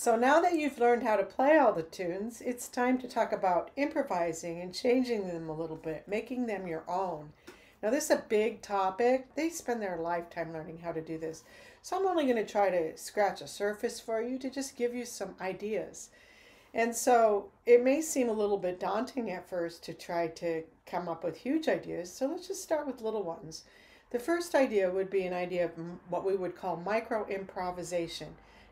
So now that you've learned how to play all the tunes, it's time to talk about improvising and changing them a little bit, making them your own. Now this is a big topic. They spend their lifetime learning how to do this. So I'm only going to try to scratch a surface for you to just give you some ideas. And so it may seem a little bit daunting at first to try to come up with huge ideas. So let's just start with little ones. The first idea would be an idea of what we would call micro improvisation.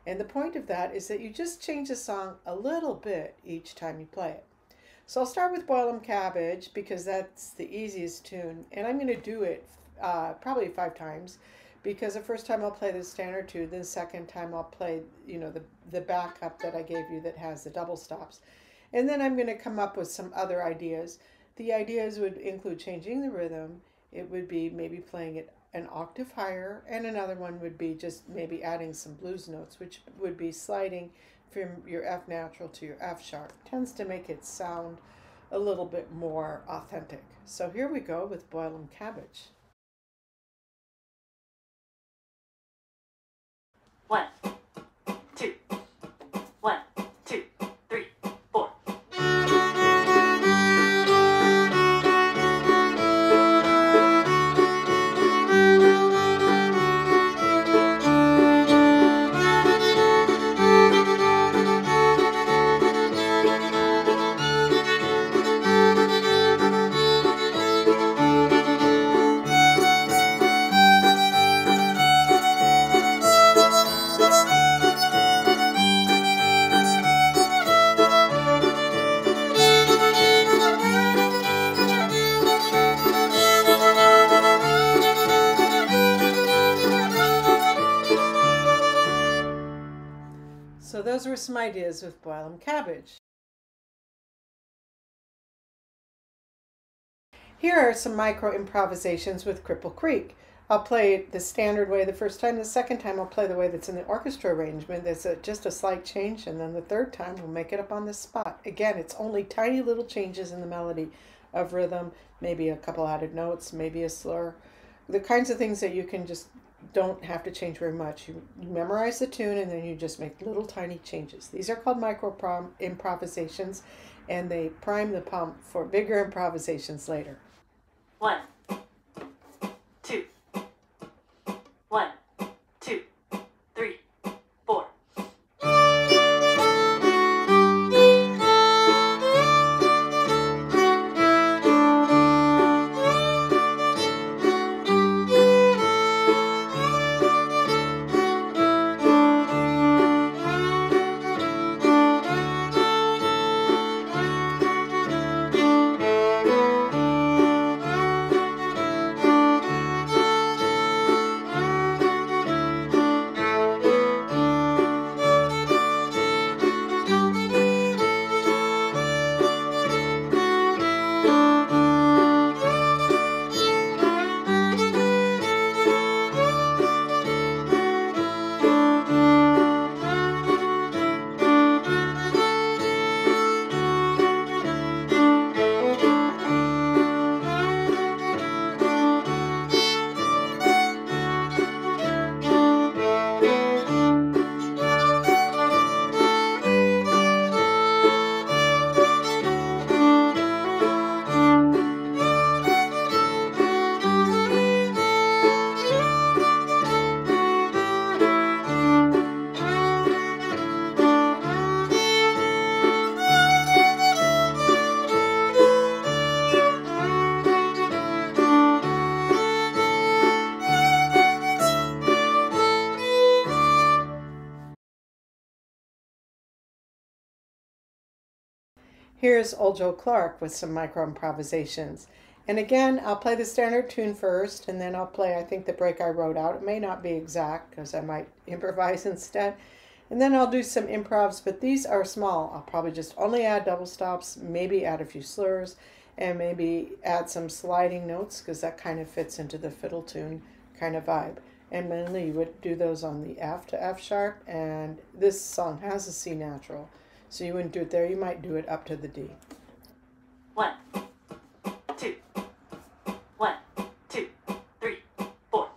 And the point of that is that you just change the song a little bit each time you play it. So I'll start with Em Cabbage because that's the easiest tune. And I'm going to do it probably 5 times because the first time I'll play the standard tune, then the second time I'll play, the backup that I gave you that has the double stops. And then I'm going to come up with some other ideas. The ideas would include changing the rhythm. It would be maybe playing it an octave higher, and another one would be just maybe adding some blues notes, which would be sliding from your F natural to your F sharp. Tends to make it sound a little bit more authentic. So here we go with Em Cabbage. 1, 2, 1, 2, 3, 4. So those were some ideas with Em Cabbage. Here are some micro improvisations with Cripple Creek. I'll play it the standard way the first time. The second time I'll play the way that's in the orchestra arrangement. There's just a slight change, and then the third time we'll make it up on the spot. Again, it's only tiny little changes in the melody of rhythm, maybe a couple added notes, maybe a slur. The kinds of things that you can just don't have to change very much. You memorize the tune and then you just make little tiny changes. These are called micro improvisations, and they prime the pump for bigger improvisations later. 1, 2, 1, 2, 3, 4. Here's Old Joe Clark with some micro improvisations. And again, I'll play the standard tune first, and then I'll play, I think, the break I wrote out. It may not be exact because I might improvise instead. And then I'll do some improvs, but these are small. I'll probably just only add double stops, maybe add a few slurs, and maybe add some sliding notes because that kind of fits into the fiddle tune kind of vibe. And mainly you would do those on the F to F sharp, and this song has a C natural. So you wouldn't do it there, you might do it up to the D. 1, 2, 1, 2, 3, 4.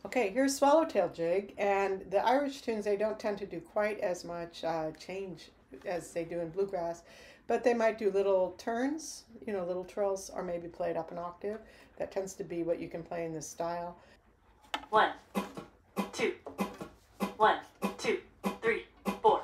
Okay, here's Swallowtail Jig, and the Irish tunes, they don't tend to do quite as much change as they do in bluegrass, but they might do little turns, you know, little trills, or maybe play it up an octave. That tends to be what you can play in this style. 1, 2, 1, 2, 3, 4.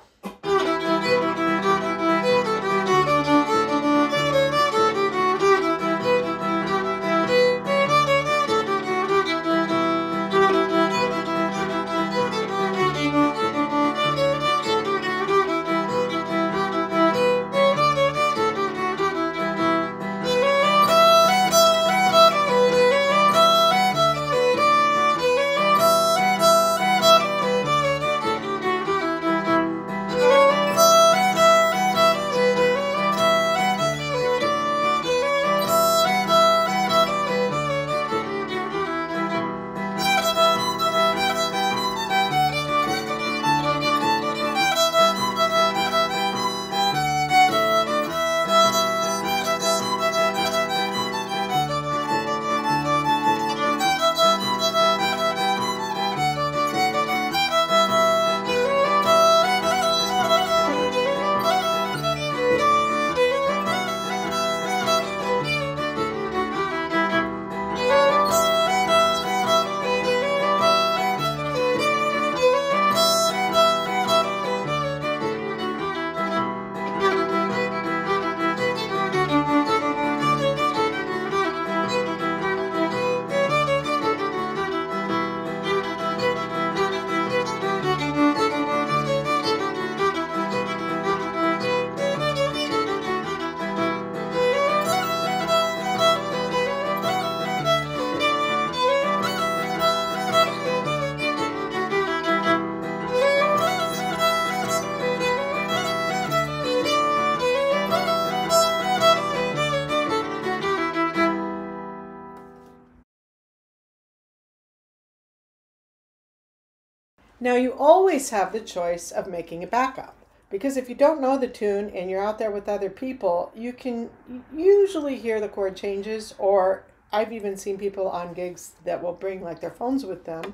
Now you always have the choice of making a backup, because if you don't know the tune and you're out there with other people, you can usually hear the chord changes, or I've even seen people on gigs that will bring like their phones with them,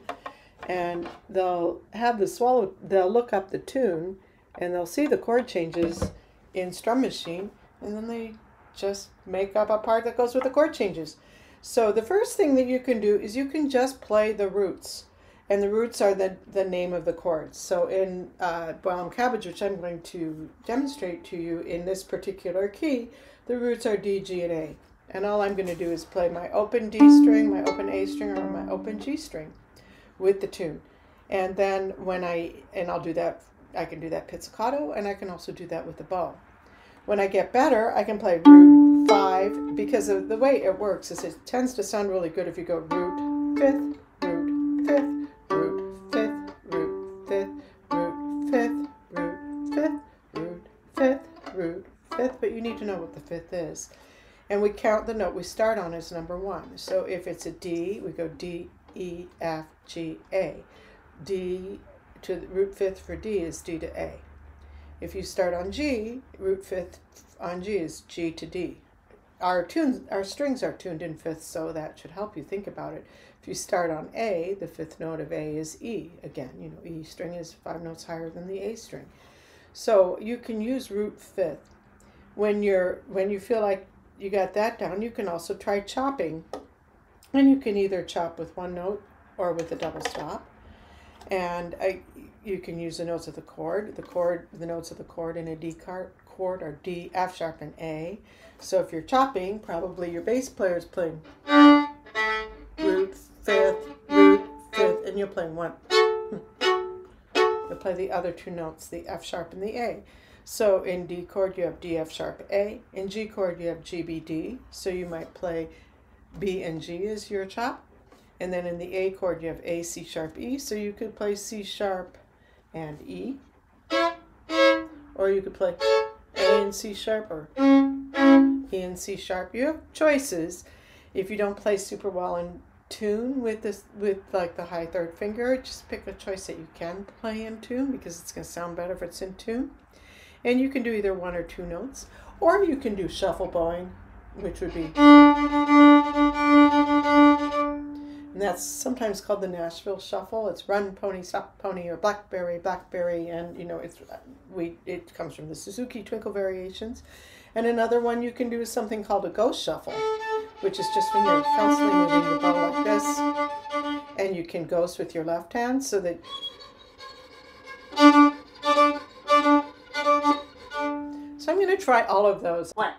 and they'll have they'll look up the tune and they'll see the chord changes in Strum Machine, and then they just make up a part that goes with the chord changes. So the first thing that you can do is you can just play the roots. And the roots are the name of the chords. So in Em Cabbage, which I'm going to demonstrate to you in this particular key, the roots are D, G, and A. And all I'm going to do is play my open D string, my open A string, or my open G string with the tune. And then I'll do that, I can do that pizzicato, and I can also do that with the bow. When I get better, I can play root 5, because of the way it works is it tends to sound really good if you go root 5th, root 5th, root 5th, root 5th, root 5th, root 5th, root 5th, root 5th, but you need to know what the 5th is. And we count the note we start on as number 1. So if it's a D, we go D, E, F, G, A. D to the root 5th for D is D to A. If you start on G, root 5th on G is G to D. Our strings are tuned in fifths, so that should help you think about it. If you start on A, the 5th note of A is E. Again, you know, E string is 5 notes higher than the A string. So you can use root 5th. When you feel like you got that down, you can also try chopping. And you can either chop with one note or with a double stop. And you can use the notes of the chord. The notes of the chord in a D chord are D, F sharp, and A. So if you're chopping, probably your bass player is playing root 5th, and you're playing 1. You'll play the other 2 notes, the F sharp and the A. So in D chord you have D, F sharp, A. In G chord you have G, B, D. So you might play B and G as your chop. And then in the A chord you have A, C sharp, E. So you could play C sharp and E. Or you could play A and C sharp, or E and C sharp. You have choices. If you don't play super well in tune with like the high 3rd finger, just pick a choice that you can play in tune, because it's going to sound better if it's in tune. And you can do either 1 or 2 notes, or you can do shuffle bowing, which would be, and that's It's sometimes called the Nashville Shuffle. It's run, pony, stop, pony, or blackberry, blackberry, and it comes from the Suzuki Twinkle Variations. And another one you can do is something called a ghost shuffle, which is just when you're constantly moving the bow like this, and you can ghost with your left hand so that. So I'm going to try all of those. 1,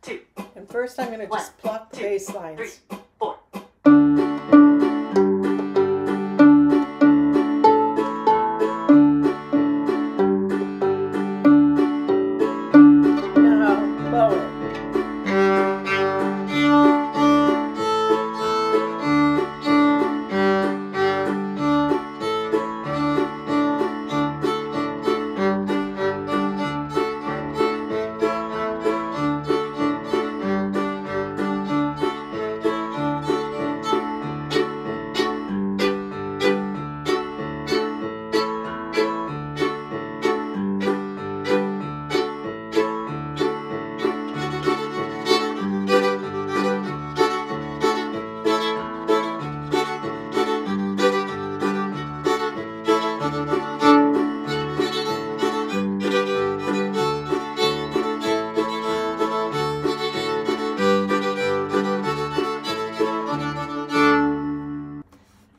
2. And first I'm going to just pluck the bass lines. 3, 4. Now bow it.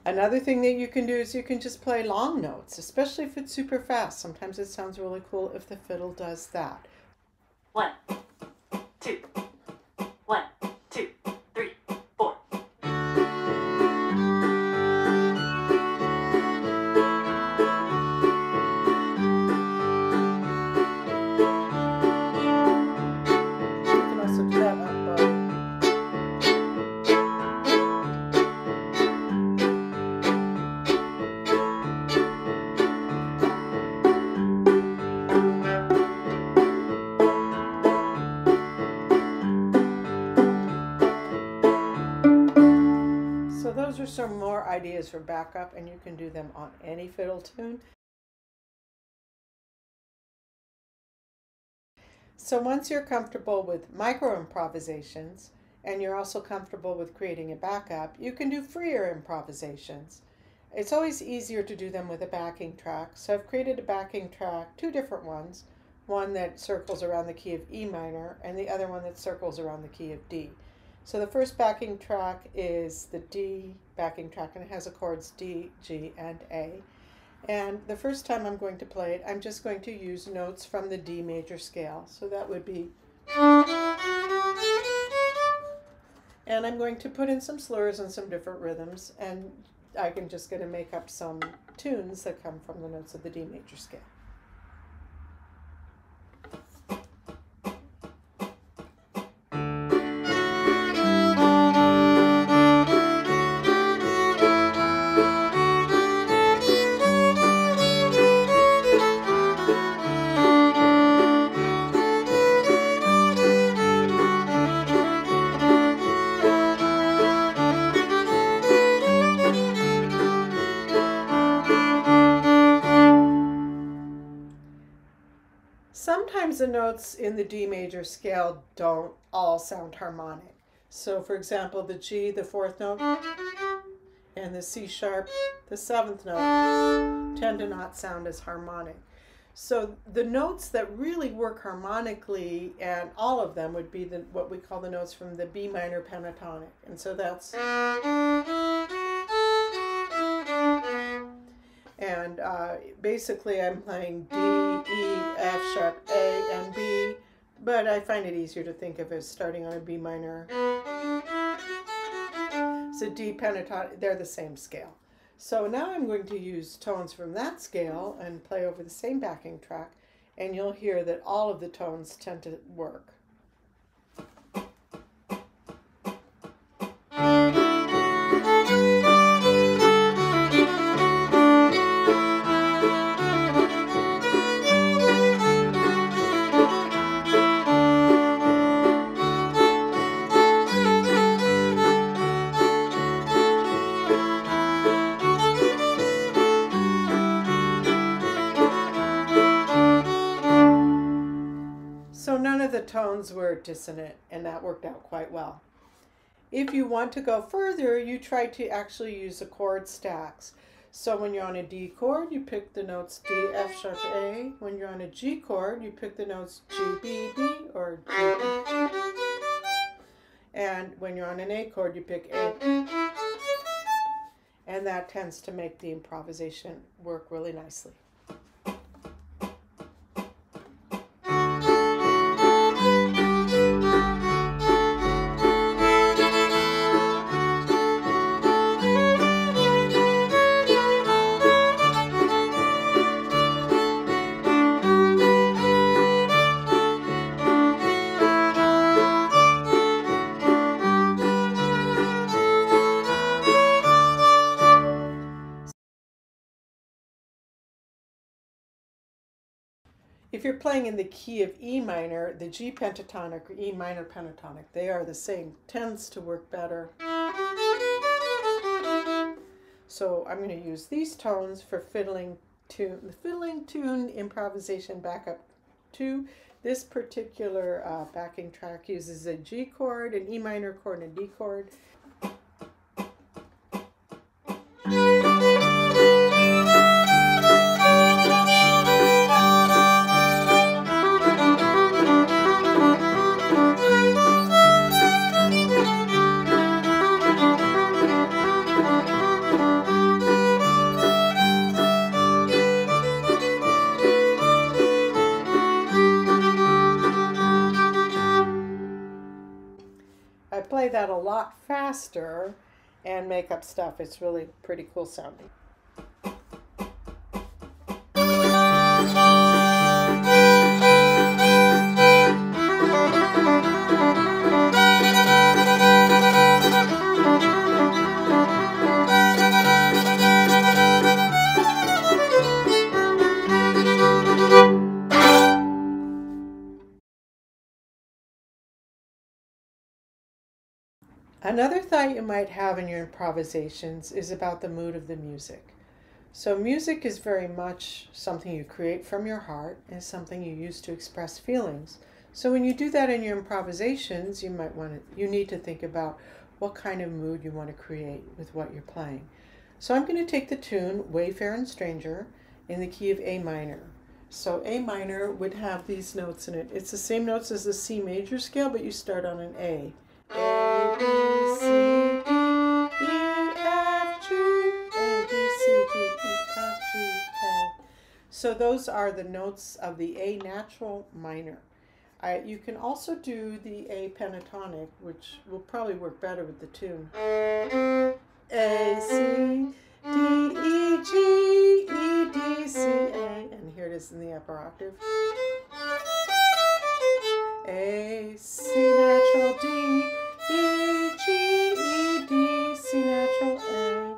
Another thing that you can do is you can just play long notes, especially if it's super fast. Sometimes it sounds really cool if the fiddle does that. 1, 2. 1, 2, 3, 4. You can also do that on bow. So those are some more ideas for backup, and you can do them on any fiddle tune. So once you're comfortable with micro improvisations, and you're also comfortable with creating a backup, you can do freer improvisations. It's always easier to do them with a backing track. So I've created a backing track, two different ones, one that circles around the key of E minor, and the other one that circles around the key of D. So the first backing track is the D backing track, and it has the chords D, G, and A. And the first time I'm going to play it, I'm just going to use notes from the D major scale. So that would be, and I'm going to put in some slurs and some different rhythms, and I'm just going to make up some tunes that come from the notes of the D major scale. Sometimes the notes in the D major scale don't all sound harmonic. So for example, the G, the fourth note, and the C sharp, the seventh note, tend to not sound as harmonic. So the notes that really work harmonically, and all of them would be what we call the notes from the B minor pentatonic. And so that's, and basically I'm playing D, E, F sharp, A, and B, but I find it easier to think of as starting on a B minor. So D pentatonic, they're the same scale. So now I'm going to use tones from that scale and play over the same backing track, and you'll hear that all of the tones tend to work. So none of the tones were dissonant, and that worked out quite well. If you want to go further, you try to actually use the chord stacks. So when you're on a D chord, you pick the notes D, F sharp, A. When you're on a G chord, you pick the notes G, B, D, or G, B. And when you're on an A chord, you pick A. And that tends to make the improvisation work really nicely. If you're playing in the key of E minor, the G pentatonic or E minor pentatonic, they are the same, tends to work better. So I'm going to use these tones for fiddling tune improvisation backup 2. This particular backing track uses a G chord, an E minor chord, and a D chord. I play that a lot faster and make up stuff. It's really pretty cool sounding. Another thought you might have in your improvisations is about the mood of the music. So music is very much something you create from your heart and something you use to express feelings. So when you do that in your improvisations, you need to think about what kind of mood you want to create with what you're playing. So I'm going to take the tune Wayfaring Stranger in the key of A minor. So A minor would have these notes in it. It's the same notes as the C major scale, but you start on an A. A, B, C, D, E, F, G, A, B, C, D, E, F, G, A. So those are the notes of the A natural minor. You can also do the A pentatonic, which will probably work better with the tune. A, C, D, E, G, E, D, C, A. And here it is in the upper octave. A, C natural, D, E, G, E, D, C natural, A.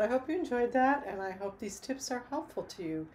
So I hope you enjoyed that, and I hope these tips are helpful to you.